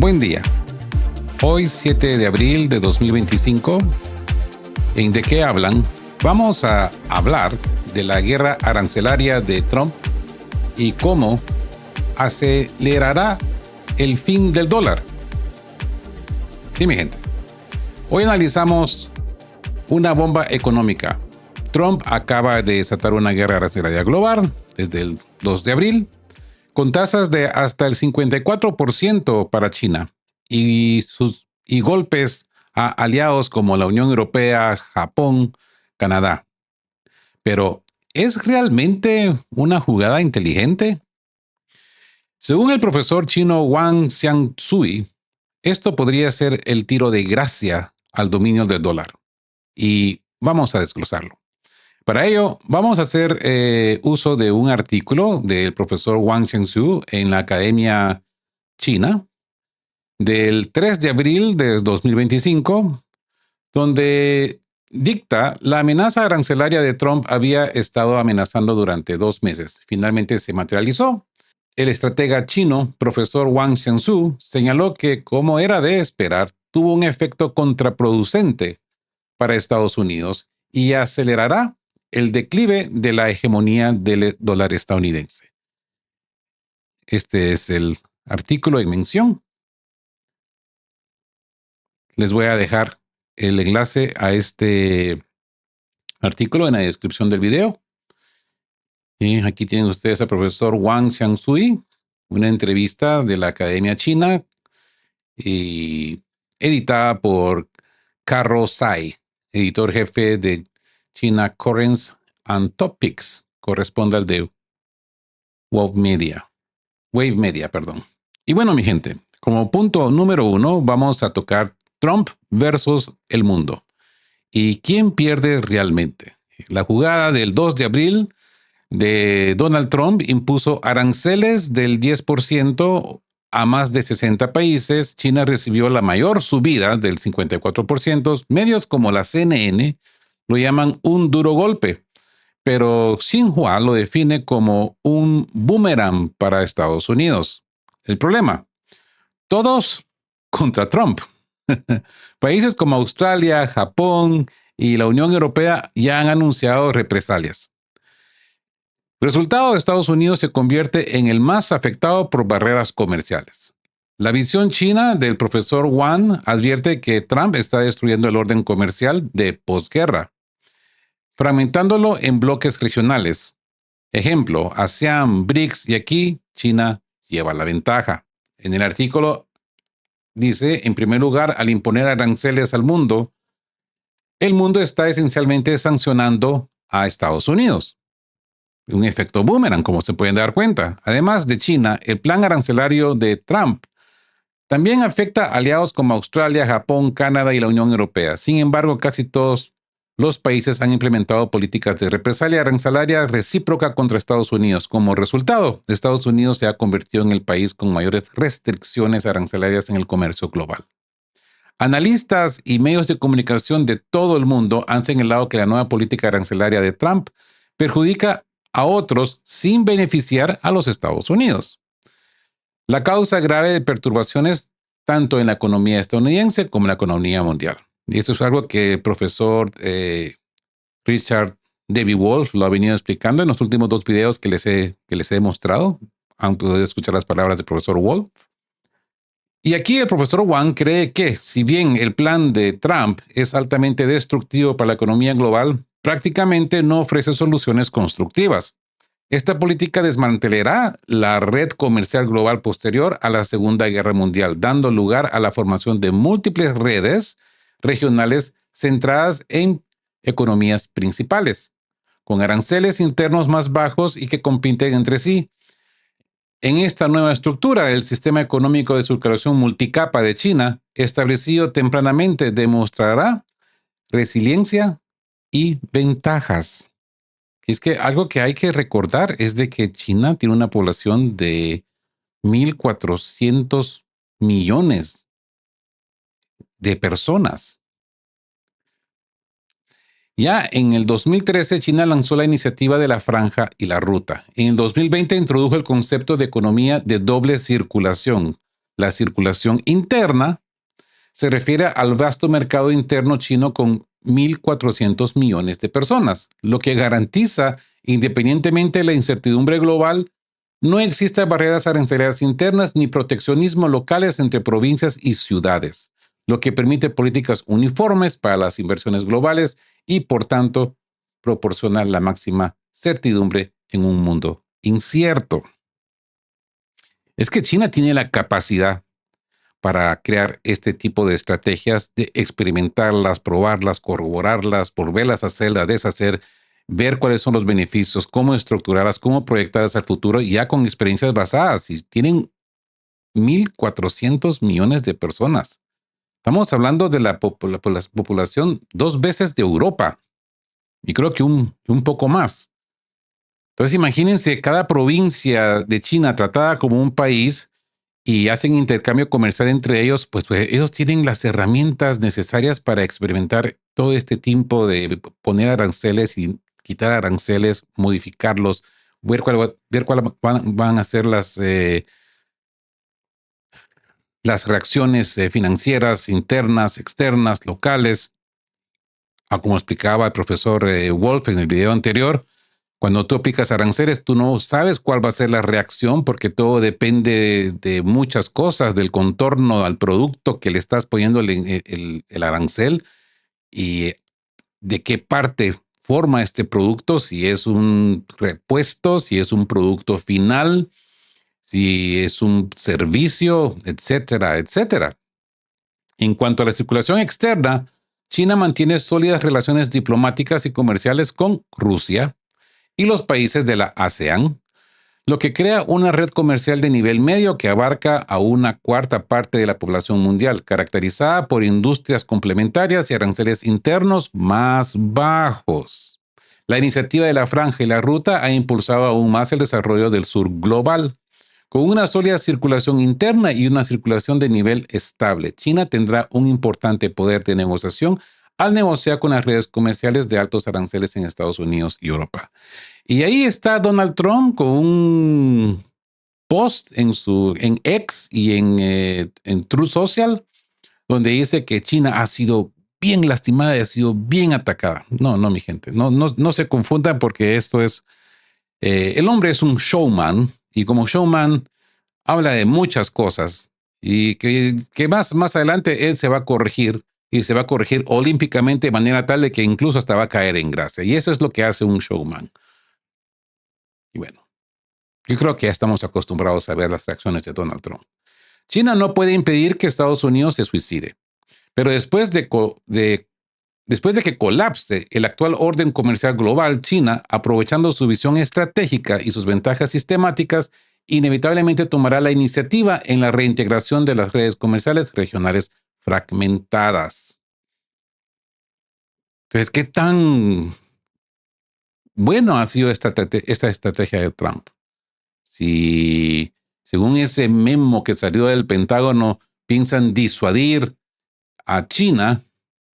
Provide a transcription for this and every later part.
Buen día. Hoy 7 de abril de 2025, en ¿De qué hablan? Vamos a hablar de la guerra arancelaria de Trump y cómo acelerará el fin del dólar. Sí, mi gente. Hoy analizamos una bomba económica. Trump acaba de desatar una guerra arancelaria global desde el 2 de abril, con tasas de hasta el 54% para China y golpes a aliados como la Unión Europea, Japón, Canadá. Pero, ¿es realmente una jugada inteligente? Según el profesor chino Wang Xiangshui, esto podría ser el tiro de gracia al dominio del dólar. Y vamos a desglosarlo. Para ello, vamos a hacer uso de un artículo del profesor Wang Xiangshui en la Academia China del 3 de abril de 2025, donde dicta la amenaza arancelaria de Trump había estado amenazando durante 2 meses. Finalmente se materializó. El estratega chino, profesor Wang Xiangshui, señaló que, como era de esperar, tuvo un efecto contraproducente para Estados Unidos y acelerará el declive de la hegemonía del dólar estadounidense. Este es el artículo en mención. Les voy a dejar el enlace a este artículo en la descripción del video. Y aquí tienen ustedes al profesor Wang Xiangshui, una entrevista de la Academia China y editada por Carro Tsai, editor jefe de China Currents and Topics, corresponde al de Wave Media. Y bueno, mi gente, como punto número 1, vamos a tocar Trump versus el mundo. ¿Y quién pierde realmente? La jugada del 2 de abril de Donald Trump impuso aranceles del 10% a más de 60 países. China recibió la mayor subida del 54%. Medios como la CNN lo llaman un duro golpe, pero Xinhua lo define como un boomerang para Estados Unidos. El problema, todos contra Trump. Países como Australia, Japón y la Unión Europea ya han anunciado represalias. El resultado de Estados Unidos se convierte en el más afectado por barreras comerciales. La visión china del profesor Wang advierte que Trump está destruyendo el orden comercial de posguerra, fragmentándolo en bloques regionales. Ejemplo, ASEAN, BRICS, y aquí China lleva la ventaja. En el artículo dice, en primer lugar, al imponer aranceles al mundo, el mundo está esencialmente sancionando a Estados Unidos. Un efecto boomerang, como se pueden dar cuenta. Además de China, el plan arancelario de Trump también afecta a aliados como Australia, Japón, Canadá y la Unión Europea. Sin embargo, casi todos los países han implementado políticas de represalia arancelaria recíproca contra Estados Unidos. Como resultado, Estados Unidos se ha convertido en el país con mayores restricciones arancelarias en el comercio global. Analistas y medios de comunicación de todo el mundo han señalado que la nueva política arancelaria de Trump perjudica a otros sin beneficiar a los Estados Unidos. La causa grave de perturbaciones tanto en la economía estadounidense como en la economía mundial. Y esto es algo que el profesor Richard David Wolff lo ha venido explicando en los últimos 2 videos que les he mostrado. Han podido escuchar las palabras del profesor Wolff. Y aquí el profesor Wang cree que, si bien el plan de Trump es altamente destructivo para la economía global, prácticamente no ofrece soluciones constructivas. Esta política desmantelará la red comercial global posterior a la Segunda Guerra Mundial, dando lugar a la formación de múltiples redes regionales centradas en economías principales, con aranceles internos más bajos y que compiten entre sí. En esta nueva estructura, el sistema económico de circulación multicapa de China, establecido tempranamente, demostrará resiliencia y ventajas. Y es que algo que hay que recordar es de que China tiene una población de 1.400 millones de personas. Ya en el 2013, China lanzó la iniciativa de la Franja y la Ruta. En el 2020 introdujo el concepto de economía de doble circulación, La circulación interna se refiere al vasto mercado interno chino con 1.400 millones de personas, lo que garantiza, independientemente de la incertidumbre global, no existen barreras arancelarias internas ni proteccionismo locales entre provincias y ciudades, lo que permite políticas uniformes para las inversiones globales y, por tanto, proporciona la máxima certidumbre en un mundo incierto. Es que China tiene la capacidad para crear este tipo de estrategias, de experimentarlas, probarlas, corroborarlas, volverlas a hacer, a deshacer, ver cuáles son los beneficios, cómo estructurarlas, cómo proyectarlas al futuro, ya con experiencias basadas. Y tienen 1.400 millones de personas. Estamos hablando de la población 2 veces de Europa y creo que un poco más. Entonces imagínense cada provincia de China tratada como un país y hacen intercambio comercial entre ellos, pues ellos tienen las herramientas necesarias para experimentar todo este tipo de poner aranceles y quitar aranceles, modificarlos, ver cuál van a ser las reacciones financieras internas, externas, locales. Como explicaba el profesor Wolf en el video anterior, cuando tú aplicas aranceles, tú no sabes cuál va a ser la reacción porque todo depende de muchas cosas, del contorno al producto que le estás poniendo el arancel y de qué parte forma este producto, si es un repuesto, si es un producto final, si es un servicio, etcétera, etcétera. En cuanto a la circulación externa, China mantiene sólidas relaciones diplomáticas y comerciales con Rusia y los países de la ASEAN, lo que crea una red comercial de nivel medio que abarca a una cuarta parte de la población mundial, caracterizada por industrias complementarias y aranceles internos más bajos. La iniciativa de la Franja y la Ruta ha impulsado aún más el desarrollo del sur global. Con una sólida circulación interna y una circulación de nivel estable, China tendrá un importante poder de negociación al negociar con las redes comerciales de altos aranceles en Estados Unidos y Europa. Y ahí está Donald Trump con un post en X y en True Social, donde dice que China ha sido bien lastimada y ha sido bien atacada. No, no, mi gente, no se confundan porque esto es, el hombre es un showman y como showman habla de muchas cosas y que más adelante él se va a corregir y se va a corregir olímpicamente de manera tal de que incluso hasta va a caer en gracia. Y eso es lo que hace un showman. Y bueno, yo creo que ya estamos acostumbrados a ver las reacciones de Donald Trump. China no puede impedir que Estados Unidos se suicide, pero después de que colapse el actual orden comercial global, China, aprovechando su visión estratégica y sus ventajas sistemáticas, inevitablemente tomará la iniciativa en la reintegración de las redes comerciales regionales fragmentadas. Entonces, ¿qué tan bueno ha sido esta estrategia de Trump? Si, según ese memo que salió del Pentágono, piensan disuadir a China,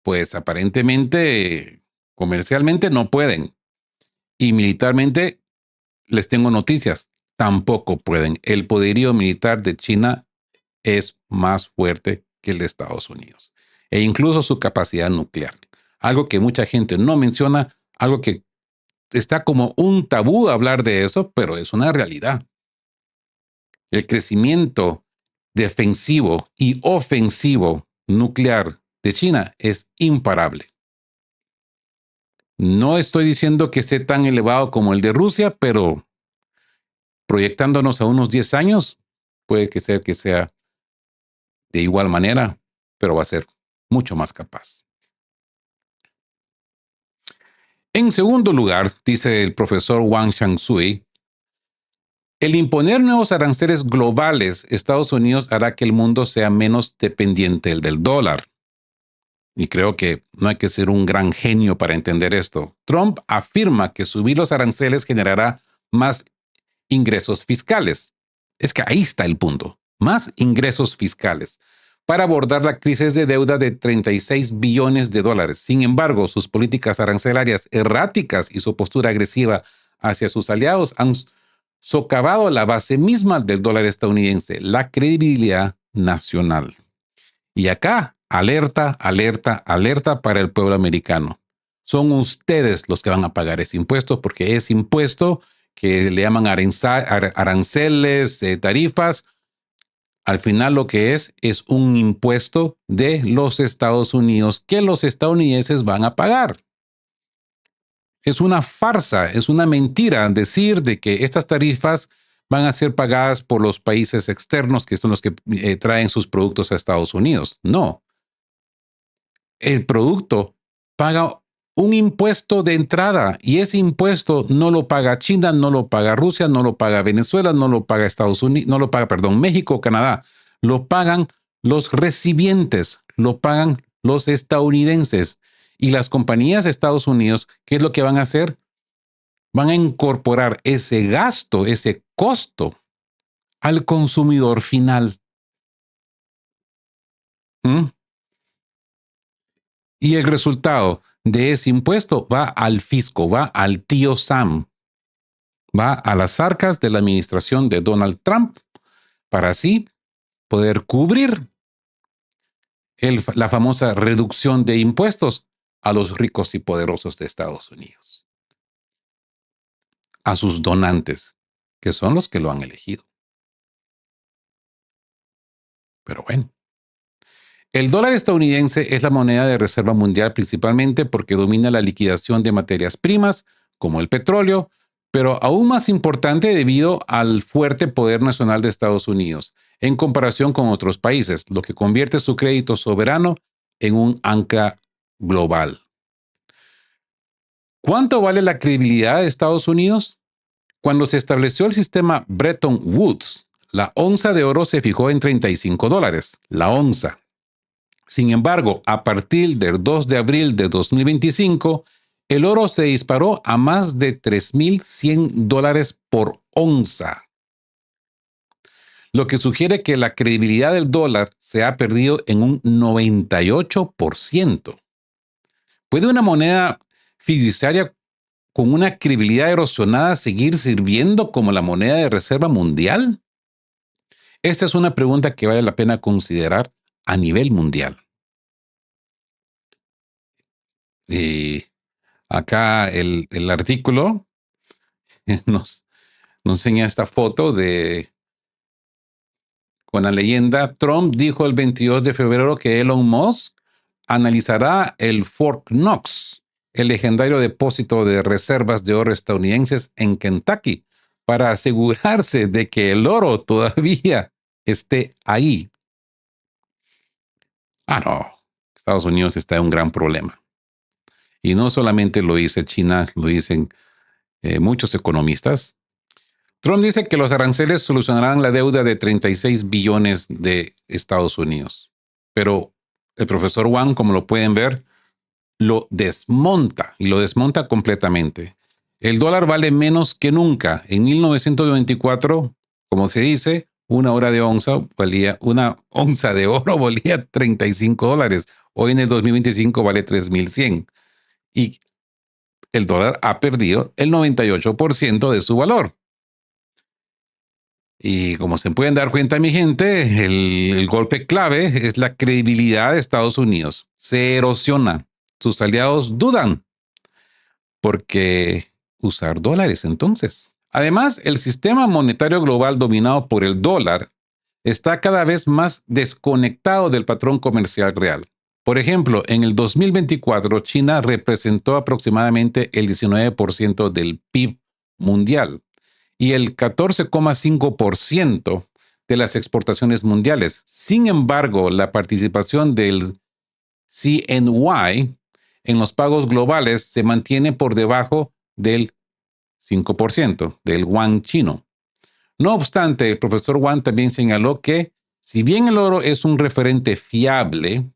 pues aparentemente comercialmente no pueden. Y militarmente les tengo noticias, tampoco pueden. El poderío militar de China es más fuerte que el de Estados Unidos. E incluso su capacidad nuclear. Algo que mucha gente no menciona, algo que está como un tabú hablar de eso, pero es una realidad. El crecimiento defensivo y ofensivo nuclear de China es imparable. No estoy diciendo que esté tan elevado como el de Rusia, pero proyectándonos a unos 10 años, puede que sea de igual manera, pero va a ser mucho más capaz. En segundo lugar, dice el profesor Wang Shangshui, el imponer nuevos aranceles globales, Estados Unidos hará que el mundo sea menos dependiente del dólar. Y creo que no hay que ser un gran genio para entender esto. Trump afirma que subir los aranceles generará más ingresos fiscales. Es que ahí está el punto. Más ingresos fiscales para abordar la crisis de deuda de 36 billones de dólares. Sin embargo, sus políticas arancelarias erráticas y su postura agresiva hacia sus aliados han socavado la base misma del dólar estadounidense. La credibilidad nacional. Y acá, alerta, alerta, alerta para el pueblo americano. Son ustedes los que van a pagar ese impuesto porque ese impuesto que le llaman aranceles, tarifas, al final lo que es un impuesto de los Estados Unidos que los estadounidenses van a pagar. Es una farsa, es una mentira decir de que estas tarifas van a ser pagadas por los países externos que son los que traen sus productos a Estados Unidos. No, el producto paga un impuesto de entrada y ese impuesto no lo paga China, no lo paga Rusia, no lo paga Venezuela, no lo paga Estados Unidos, no lo paga, perdón, México, Canadá. Lo pagan los recipientes, lo pagan los estadounidenses. Y las compañías de Estados Unidos, ¿qué es lo que van a hacer? Van a incorporar ese gasto, ese costo al consumidor final. ¿Mm? Y el resultado de ese impuesto va al fisco, va al tío Sam, va a las arcas de la administración de Donald Trump para así poder cubrir la famosa reducción de impuestos a los ricos y poderosos de Estados Unidos, a sus donantes, que son los que lo han elegido. Pero bueno. El dólar estadounidense es la moneda de reserva mundial principalmente porque domina la liquidación de materias primas, como el petróleo, pero aún más importante debido al fuerte poder nacional de Estados Unidos en comparación con otros países, lo que convierte su crédito soberano en un ancla global. ¿Cuánto vale la credibilidad de Estados Unidos? Cuando se estableció el sistema Bretton Woods, la onza de oro se fijó en $35, la onza. Sin embargo, a partir del 2 de abril de 2025, el oro se disparó a más de $3,100 por onza, lo que sugiere que la credibilidad del dólar se ha perdido en un 98%. ¿Puede una moneda fiduciaria con una credibilidad erosionada seguir sirviendo como la moneda de reserva mundial? Esta es una pregunta que vale la pena considerar a nivel mundial. Y acá el artículo nos, nos enseña esta foto con la leyenda: Trump dijo el 22 de febrero que Elon Musk analizará el Fort Knox, el legendario depósito de reservas de oro estadounidenses en Kentucky, para asegurarse de que el oro todavía esté ahí. No, Estados Unidos está en un gran problema. Y no solamente lo dice China, lo dicen muchos economistas. Trump dice que los aranceles solucionarán la deuda de 36 billones de Estados Unidos. Pero el profesor Wang, como lo pueden ver, lo desmonta y lo desmonta completamente. El dólar vale menos que nunca. En 1924, como se dice, una onza de oro valía $35. Hoy en el 2025 vale 3,100. Y el dólar ha perdido el 98% de su valor. Y como se pueden dar cuenta, mi gente, el golpe clave es la credibilidad de Estados Unidos. Se erosiona. Sus aliados dudan. ¿Por qué usar dólares entonces? Además, el sistema monetario global dominado por el dólar está cada vez más desconectado del patrón comercial real. Por ejemplo, en el 2024, China representó aproximadamente el 19% del PIB mundial y el 14,5% de las exportaciones mundiales. Sin embargo, la participación del CNY en los pagos globales se mantiene por debajo del 5% del yuan chino. No obstante, el profesor Wang también señaló que, si bien el oro es un referente fiable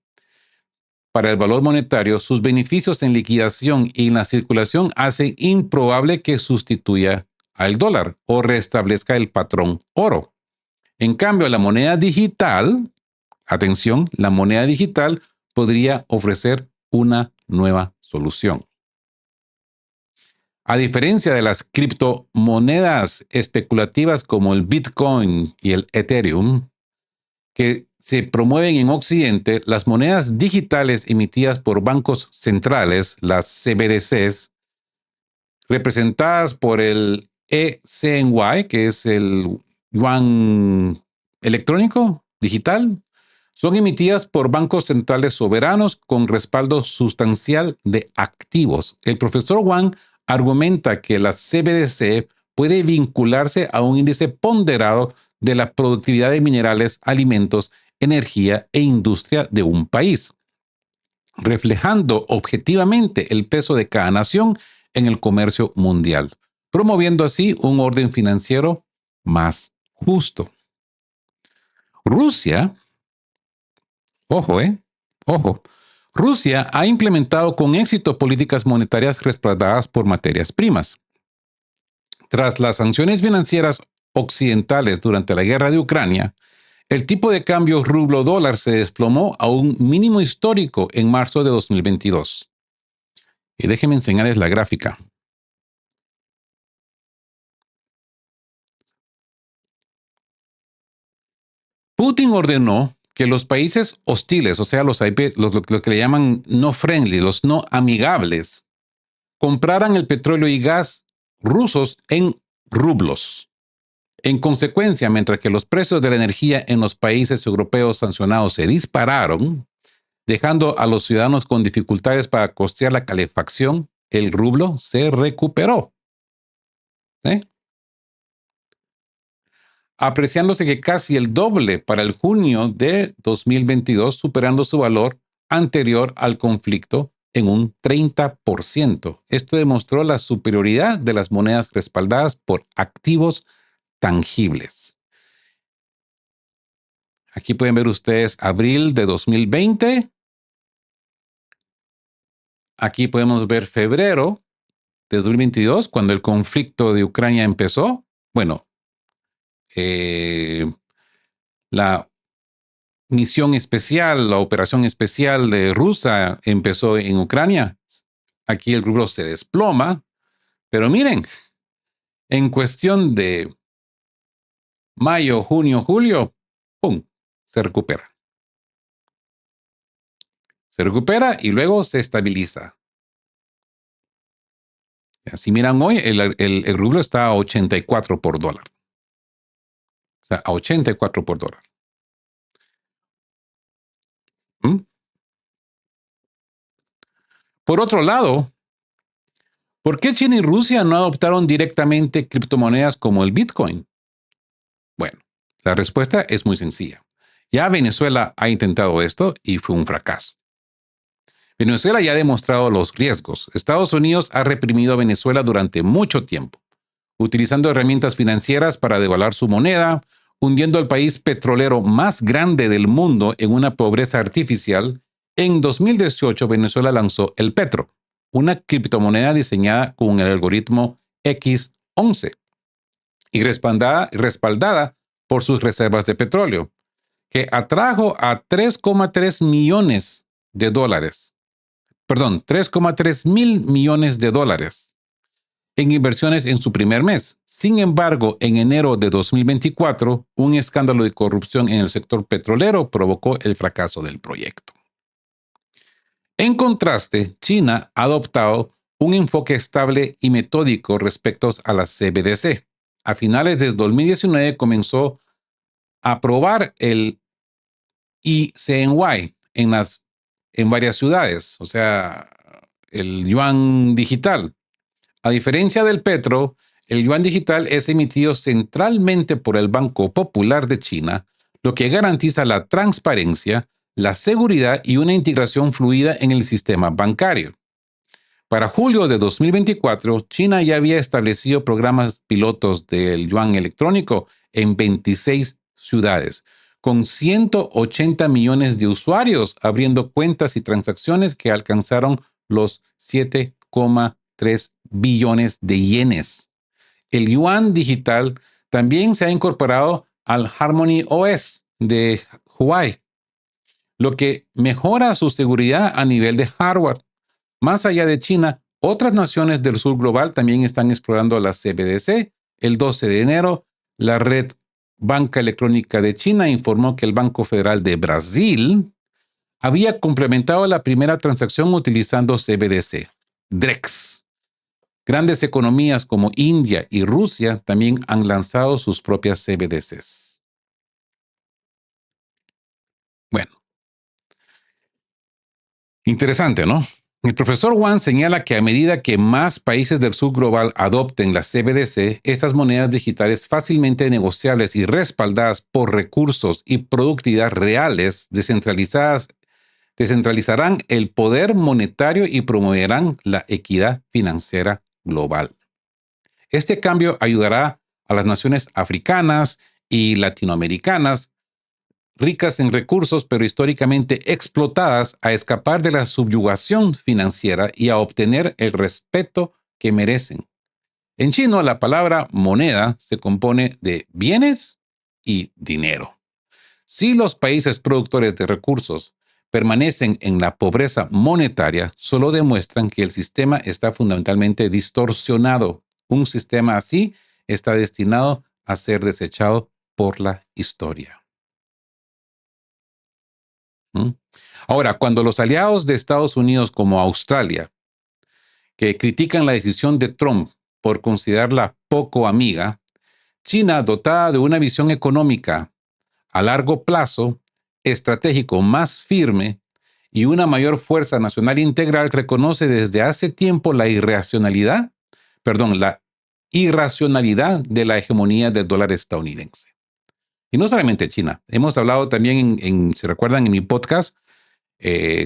para el valor monetario, sus beneficios en liquidación y en la circulación hacen improbable que sustituya al dólar o restablezca el patrón oro. En cambio, la moneda digital, atención, la moneda digital podría ofrecer una nueva solución. A diferencia de las criptomonedas especulativas como el Bitcoin y el Ethereum, que se promueven en Occidente, las monedas digitales emitidas por bancos centrales, las CBDCs, representadas por el eCNY, que es el yuan electrónico digital, son emitidas por bancos centrales soberanos con respaldo sustancial de activos. El profesor Wang argumenta que la CBDC puede vincularse a un índice ponderado de la productividad de minerales, alimentos, energía e industria de un país, reflejando objetivamente el peso de cada nación en el comercio mundial, promoviendo así un orden financiero más justo. Rusia, ojo, ojo, Rusia ha implementado con éxito políticas monetarias respaldadas por materias primas. Tras las sanciones financieras occidentales durante la guerra de Ucrania, el tipo de cambio rublo-dólar se desplomó a un mínimo histórico en marzo de 2022. Y déjenme enseñarles la gráfica. Putin ordenó que los países hostiles, o sea, lo que le llaman no friendly, los no amigables, compraran el petróleo y gas rusos en rublos. En consecuencia, mientras que los precios de la energía en los países europeos sancionados se dispararon, dejando a los ciudadanos con dificultades para costear la calefacción, el rublo se recuperó, ¿eh? Apreciándose que casi el doble para el junio de 2022, superando su valor anterior al conflicto en un 30%. Esto demostró la superioridad de las monedas respaldadas por activos tangibles. Aquí pueden ver ustedes abril de 2020. Aquí podemos ver febrero de 2022, cuando el conflicto de Ucrania empezó. Bueno, la misión especial, la operación especial de Rusia empezó en Ucrania. Aquí el rublo se desploma, pero miren, en cuestión de mayo, junio, julio, ¡pum!, se recupera. Se recupera y luego se estabiliza. Si miran hoy, el rublo está a 84 por dólar. O sea, a 84 por dólar. ¿Mm? Por otro lado, ¿por qué China y Rusia no adoptaron directamente criptomonedas como el Bitcoin? Bueno, la respuesta es muy sencilla. Ya Venezuela ha intentado esto y fue un fracaso. Venezuela ya ha demostrado los riesgos. Estados Unidos ha reprimido a Venezuela durante mucho tiempo, utilizando herramientas financieras para devaluar su moneda, hundiendo al país petrolero más grande del mundo en una pobreza artificial. En 2018, Venezuela lanzó el Petro, una criptomoneda diseñada con el algoritmo X11 y respaldada por sus reservas de petróleo, que atrajo a 3,3 millones de dólares. Perdón, 3,3 mil millones de dólares en inversiones en su primer mes. Sin embargo, en enero de 2024, un escándalo de corrupción en el sector petrolero provocó el fracaso del proyecto. En contraste, China ha adoptado un enfoque estable y metódico respecto a la CBDC. A finales de 2019 comenzó a probar el eCNY en varias ciudades, o sea, el yuan digital. A diferencia del petro, el yuan digital es emitido centralmente por el Banco Popular de China, lo que garantiza la transparencia, la seguridad y una integración fluida en el sistema bancario. Para julio de 2024, China ya había establecido programas pilotos del yuan electrónico en 26 ciudades, con 180 millones de usuarios abriendo cuentas y transacciones que alcanzaron los 7,3 billones de yenes. El yuan digital también se ha incorporado al Harmony OS de Huawei, lo que mejora su seguridad a nivel de hardware. Más allá de China, otras naciones del sur global también están explorando la CBDC. El 12 de enero, la red Banca Electrónica de China informó que el Banco Federal de Brasil había complementado la primera transacción utilizando CBDC, DREX. Grandes economías como India y Rusia también han lanzado sus propias CBDCs. Bueno, interesante, ¿no? El profesor Wang señala que a medida que más países del sur global adopten la CBDC, estas monedas digitales fácilmente negociables y respaldadas por recursos y productividad reales descentralizarán el poder monetario y promoverán la equidad financiera global. Este cambio ayudará a las naciones africanas y latinoamericanas ricas en recursos pero históricamente explotadas a escapar de la subyugación financiera y a obtener el respeto que merecen. En chino, la palabra moneda se compone de bienes y dinero. Si los países productores de recursos permanecen en la pobreza monetaria, solo demuestran que el sistema está fundamentalmente distorsionado. Un sistema así está destinado a ser desechado por la historia. ¿Mm? Ahora, cuando los aliados de Estados Unidos como Australia, que critican la decisión de Trump por considerarla poco amiga, China, dotada de una visión económica a largo plazo, estratégico más firme y una mayor fuerza nacional integral, reconoce desde hace tiempo la irracionalidad de la hegemonía del dólar estadounidense. Y no solamente China. Hemos hablado también, si recuerdan, en mi podcast,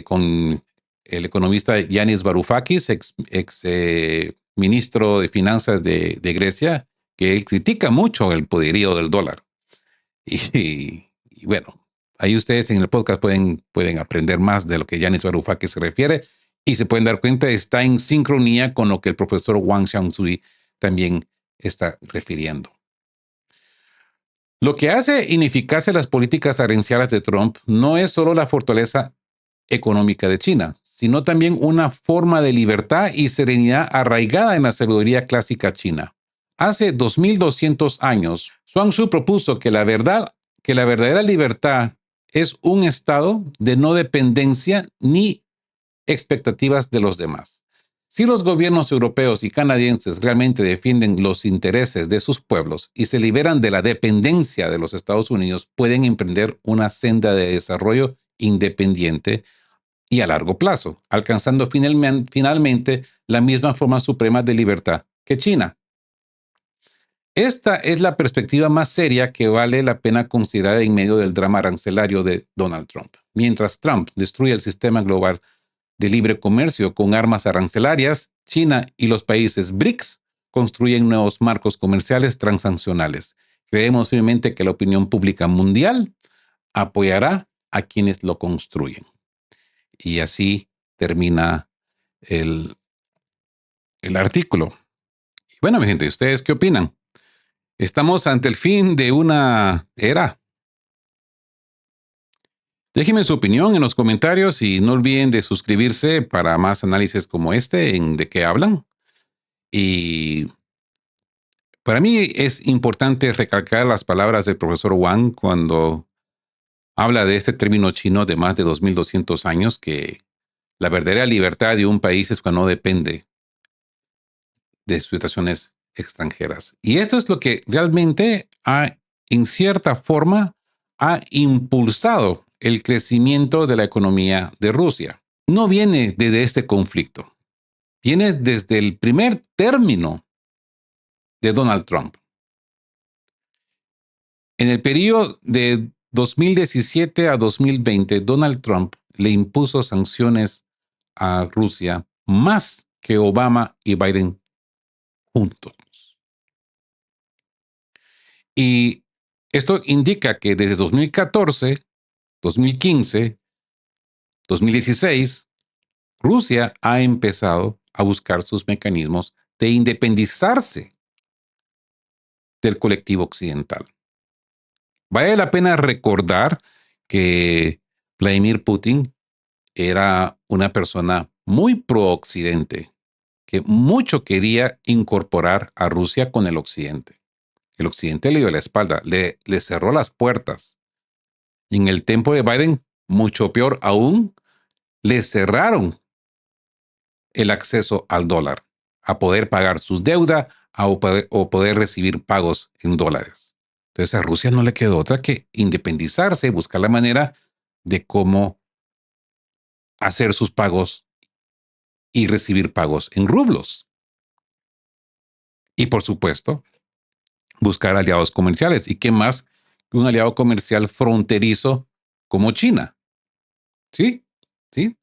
con el economista Yanis Varoufakis, ex ministro de Finanzas de Grecia, que él critica mucho el poderío del dólar. Y bueno, ahí ustedes en el podcast pueden aprender más de lo que Yanis Varoufakis se refiere y se pueden dar cuenta, está en sincronía con lo que el profesor Wang Xiangshui también está refiriendo. Lo que hace ineficaces las políticas arancelarias de Trump no es solo la fortaleza económica de China, sino también una forma de libertad y serenidad arraigada en la sabiduría clásica china. Hace 2200 años, Zhuangzi propuso que la verdadera libertad es un estado de no dependencia ni expectativas de los demás. Si los gobiernos europeos y canadienses realmente defienden los intereses de sus pueblos y se liberan de la dependencia de los Estados Unidos, pueden emprender una senda de desarrollo independiente y a largo plazo, alcanzando finalmente la misma forma suprema de libertad que China. Esta es la perspectiva más seria que vale la pena considerar en medio del drama arancelario de Donald Trump. Mientras Trump destruye el sistema global de libre comercio con armas arancelarias, China y los países BRICS construyen nuevos marcos comerciales transaccionales. Creemos firmemente que la opinión pública mundial apoyará a quienes lo construyen. Y así termina el artículo. Y bueno, mi gente, ¿ustedes qué opinan? ¿Estamos ante el fin de una era? Déjenme su opinión en los comentarios y no olviden de suscribirse para más análisis como este en De qué hablan. Y para mí es importante recalcar las palabras del profesor Wang cuando habla de este término chino de más de 2200 años, que la verdadera libertad de un país es cuando no depende de situaciones extranjeras. Y esto es lo que realmente en cierta forma, ha impulsado el crecimiento de la economía de Rusia. No viene desde este conflicto, viene desde el primer término de Donald Trump. En el periodo de 2017 a 2020, Donald Trump le impuso sanciones a Rusia más que Obama y Biden juntos. Y esto indica que desde 2014, 2015, 2016, Rusia ha empezado a buscar sus mecanismos de independizarse del colectivo occidental. Vale la pena recordar que Vladimir Putin era una persona muy pro-occidente, que mucho quería incorporar a Rusia con el occidente. El occidente le dio la espalda, le cerró las puertas. Y en el tiempo de Biden, mucho peor aún, le cerraron el acceso al dólar, a poder pagar sus deudas o poder recibir pagos en dólares. Entonces a Rusia no le quedó otra que independizarse, buscar la manera de cómo hacer sus pagos y recibir pagos en rublos. Y por supuesto, buscar aliados comerciales. ¿Y qué más que un aliado comercial fronterizo como China? ¿Sí? ¿Sí?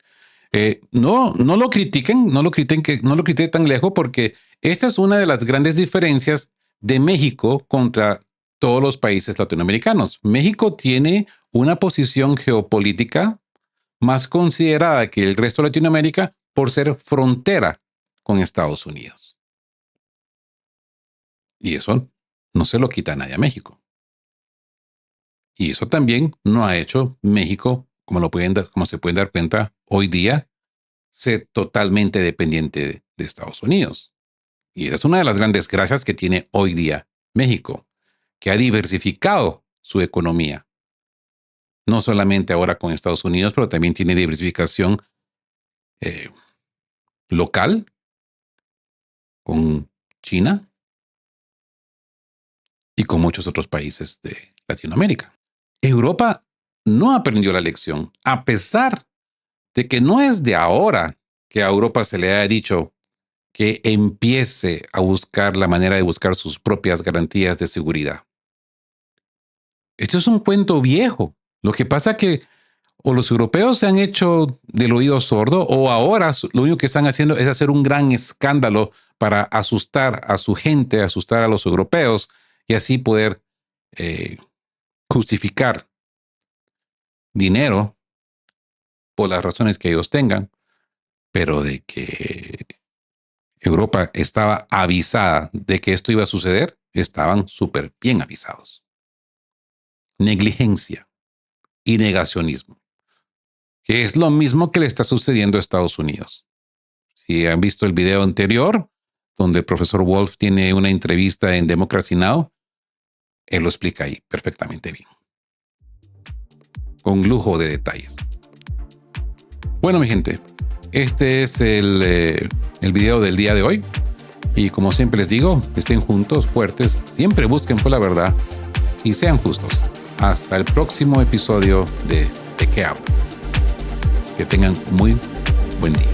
No lo critiquen, no lo critiquen tan lejos, porque esta es una de las grandes diferencias de México contra todos los países latinoamericanos. México tiene una posición geopolítica más considerada que el resto de Latinoamérica por ser frontera con Estados Unidos. Y eso no se lo quita nadie a México. Y eso también no ha hecho México, como se pueden dar cuenta hoy día, ser totalmente dependiente de Estados Unidos. Y esa es una de las grandes gracias que tiene hoy día México, que ha diversificado su economía. No solamente ahora con Estados Unidos, pero también tiene diversificación local con China y con muchos otros países de Latinoamérica. Europa no aprendió la lección, a pesar de que no es de ahora que a Europa se le haya dicho que empiece a buscar la manera de buscar sus propias garantías de seguridad. Esto es un cuento viejo. Lo que pasa que o los europeos se han hecho del oído sordo, o ahora lo único que están haciendo es hacer un gran escándalo para asustar a su gente, asustar a los europeos y así poder justificar dinero por las razones que ellos tengan, pero de que Europa estaba avisada de que esto iba a suceder, estaban súper bien avisados. Negligencia y negacionismo, que es lo mismo que le está sucediendo a Estados Unidos. Si han visto el video anterior, donde el profesor Wolf tiene una entrevista en Democracy Now!, él lo explica ahí perfectamente bien, con lujo de detalles. Bueno, mi gente, este es el video del día de hoy. Y como siempre les digo, estén juntos, fuertes, siempre busquen por la verdad y sean justos. Hasta el próximo episodio de qué hablo. Que tengan muy buen día.